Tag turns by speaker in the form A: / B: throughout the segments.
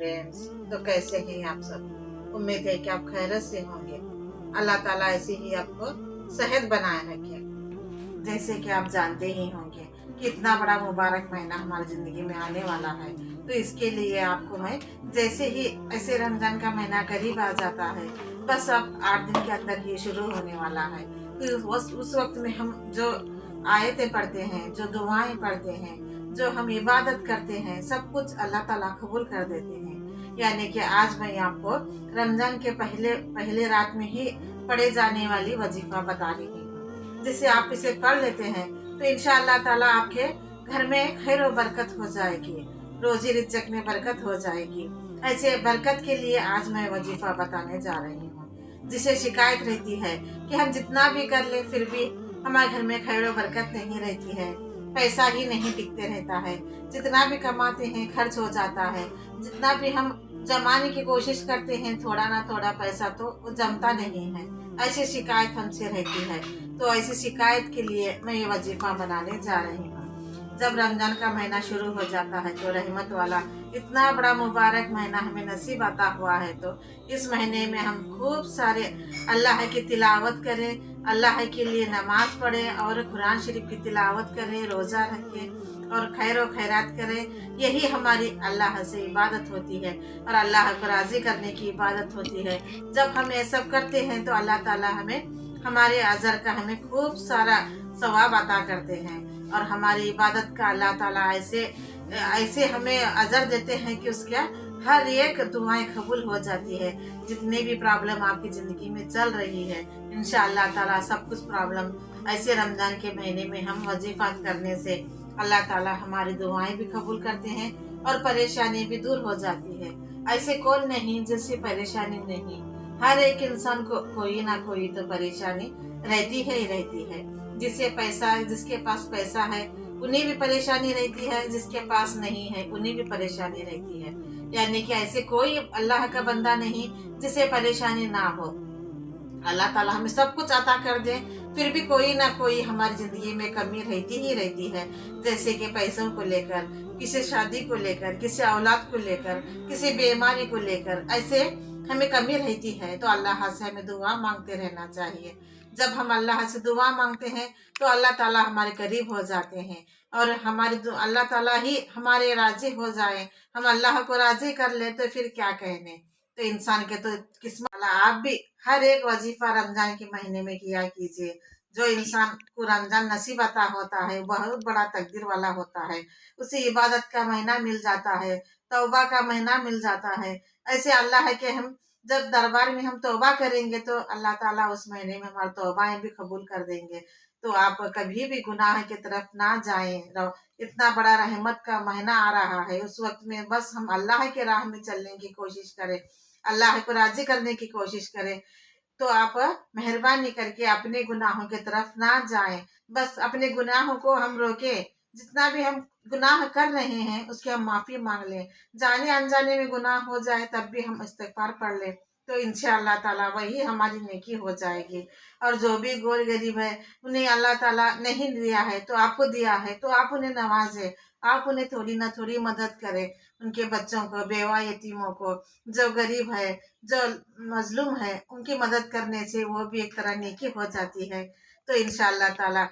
A: Friends. तो कैसे हैं आप सब? उम्मीद है कि आप खैरियत से होंगे। अल्लाह ताला ऐसे ही आपको सेहत बनाए रखे। जैसे कि आप जानते ही होंगे कि इतना बड़ा मुबारक महीना हमारी ज़िंदगी में आने वाला है, तो इसके लिए आपको मैं जैसे ही ऐसे रमज़ान का महीना करीब आ जाता है, बस अब 8 दिन के अंदर ये शुरू होने वाला है। तो उस वक़्त में हम जो आयतें पढ़ते हैं, जो दुआएँ पढ़ते हैं, जो हम इबादत करते हैं, सब कुछ अल्लाह ताला कबूल कर देते हैं। यानी कि आज मैं आपको रमज़ान के पहले रात में ही पढ़े जाने वाली वजीफ़ा बता रही हूँ। जिससे आप इसे पढ़ लेते हैं तो इंशाअल्लाह ताला आपके घर में खैर और बरकत हो जाएगी, रोजी रिज़्क़ में बरकत हो जाएगी। ऐसे बरकत के लिए आज मैं वजीफ़ा बताने जा रही हूँ। जिसे शिकायत रहती है कि हम जितना भी कर ले फिर भी हमारे घर में खैर और बरकत नहीं रहती है, पैसा ही नहीं टिकते रहता है, जितना भी कमाते हैं खर्च हो जाता है, जितना भी हम जमाने की कोशिश करते हैं थोड़ा ना थोड़ा पैसा तो वो जमता नहीं है। ऐसी शिकायत हमसे रहती है। तो ऐसी शिकायत के लिए मैं ये वजीफा बनाने जा रही हूँ। जब रमजान का महीना शुरू हो जाता है तो रहमत वाला इतना बड़ा मुबारक महीना हमें नसीब आता हुआ है, तो इस महीने में हम खूब सारे अल्लाह की तिलावत करें, अल्लाह के लिए नमाज पढ़ें और कुरान शरीफ की तिलावत करें, रोज़ा रखें और खैर व खैरात करें। यही हमारी अल्लाह से इबादत होती है और अल्लाह को राज़ी करने की इबादत होती है। जब हम ये सब करते हैं तो अल्लाह ताला हमें हमारे अज़र का हमें खूब सारा सवाब अता करते हैं और हमारी इबादत का अल्लाह ताला ऐसे ऐसे हमें अज़र देते हैं कि उसका हर एक दुआएं कबूल हो जाती है। जितनी भी प्रॉब्लम आपकी ज़िंदगी में चल रही है, इंशाअल्लाह ताला सब कुछ प्रॉब्लम ऐसे रमज़ान के महीने में हम वजीफ़ा करने से अल्लाह ताला हमारी दुआएं भी कबूल करते हैं और परेशानी भी दूर हो जाती है। ऐसे कौन नहीं जिससे परेशानी नहीं, हर एक इंसान को कोई ना कोई तो परेशानी रहती है ही रहती है। जिसके पास पैसा है उन्हें भी परेशानी रहती है, जिसके पास नहीं है उन्हें भी परेशानी रहती है। यानी कि ऐसे कोई अल्लाह का बंदा नहीं जिसे परेशानी ना हो। अल्लाह ताला हमें सब कुछ अता कर दे, फिर भी कोई ना कोई हमारी ज़िंदगी में कमी रहती ही रहती है। जैसे कि पैसों को लेकर, किसी शादी को लेकर, किसी औलाद को लेकर, किसी बीमारी को लेकर, ऐसे हमें कमी रहती है। तो अल्लाह से हमें दुआ मांगते रहना चाहिए। जब हम अल्लाह से दुआ मांगते हैं तो अल्लाह ताला हमारे करीब हो जाते हैं और अल्लाह ताला ही हमारे राज़ी हो जाए, हम अल्लाह को राज़ी कर ले तो फिर क्या कहने। तो इंसान के तो किस्मत वाला आप भी हर एक वजीफा रमजान के महीने में किया कीजिए। जो इंसान को रमजान नसीब अता होता है बहुत बड़ा तकदीर वाला होता है, उसे इबादत का महीना मिल जाता है, तौबा का महीना मिल जाता है। ऐसे अल्लाह है कि हम जब दरबार में हम तौबा करेंगे तो अल्लाह ताला उस महीने में हमारी तौबाएं भी कबूल कर देंगे। तो आप कभी भी गुनाह की तरफ ना जाएं। इतना बड़ा रहमत का महीना आ रहा है, उस वक्त में बस हम अल्लाह के राह में चलने की कोशिश करें, अल्लाह को राज़ी करने की कोशिश करें। तो आप मेहरबानी करके अपने गुनाहों की तरफ ना जाएं। बस अपने गुनाहों को हम रोकें। जितना भी हम गुनाह कर रहे हैं उसकी हम माफ़ी माँग लें। जाने अनजाने में गुनाह हो जाए तब भी हम इस्तिग़फ़ार पढ़ लें, तो इंशाअल्लाह ताला वही हमारी नेकी हो जाएगी। और जो भी गोर गरीब है उन्हें अल्लाह ताला नहीं दिया है तो आपको दिया है, तो आप उन्हें नवाज़ें, आप उन्हें थोड़ी ना थोड़ी मदद करें। उनके बच्चों को, बेवा यतीमों को, जो गरीब है, जो मज़लूम है, उनकी मदद करने से वो भी एक तरह नेकी हो जाती है। तो इंशाअल्लाह ताला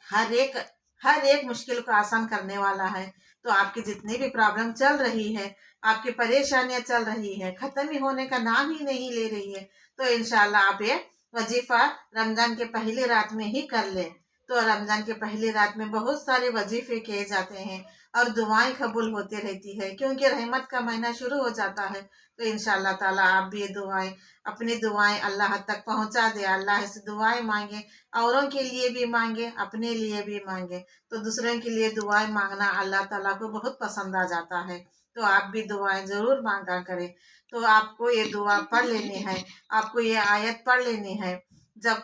A: हर एक हर एक मुश्किल को आसान करने वाला है। तो आपकी जितनी भी प्रॉब्लम चल रही है, आपकी परेशानियाँ चल रही है, ख़त्म ही होने का नाम ही नहीं ले रही है, तो इंशाअल्लाह आप ये वजीफ़ा रमज़ान के पहली रात में ही कर लें। तो रमज़ान के पहली रात में बहुत सारे वजीफ़े किए जाते हैं और दुआएँ कबूल होती रहती है, क्योंकि रहमत का महीना शुरू हो जाता है। तो इंशाअल्लाह ताला आप भी ये दुआएँ अपनी दुआएँ अल्लाह तक पहुँचा दें। अल्लाह से दुआएँ माँगे, औरों के लिए भी माँगे, अपने लिए भी माँगे। तो दूसरों के लिए दुआएँ माँगना अल्लाह ताला को बहुत पसंद आ जाता है। तो आप भी दुआएँ ज़रूर माँगा करें। तो आपको ये दुआ पढ़ लेनी है, आपको ये आयत पढ़ लेनी है। जब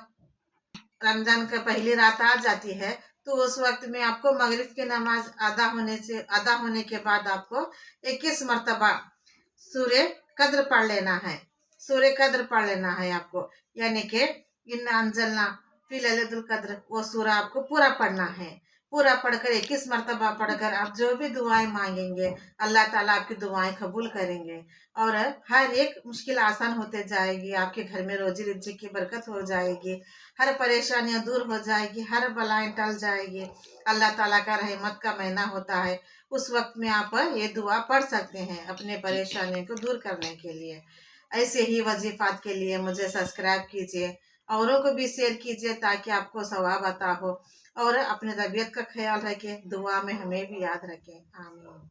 A: रमज़ान का पहली रात आ जाती है तो उस वक़्त में आपको मगरिब की नमाज़ अदा होने के बाद आपको 21 मरतबा सूरे कद्र पढ़ लेना है। सूरे कद्र पढ़ लेना है आपको, यानी कि इन्ना अंज़लना फ़ी लैलतुल क़द्र, वो सूरा आपको पूरा पढ़ना है। पूरा पढ़कर 21 मरतबा पढ़कर आप जो भी दुआएं मांगेंगे अल्लाह ताला आपकी दुआएं कबूल करेंगे और हर एक मुश्किल आसान होते जाएगी। आपके घर में रोजी रिज्की की बरकत हो जाएगी, हर परेशानियां दूर हो जाएगी, हर बलाएं टल जाएगी। अल्लाह ताला का रहमत का महीना होता है, उस वक्त में आप ये दुआ पढ़ सकते हैं अपने परेशानियों को दूर करने के लिए। ऐसे ही वजीफात के लिए मुझे सब्सक्राइब कीजिए, औरों को भी शेयर कीजिए ताकि आपको सवाब अता हो। और अपने तबीयत का ख्याल रखें, दुआ में हमें भी याद रखें। आमीन।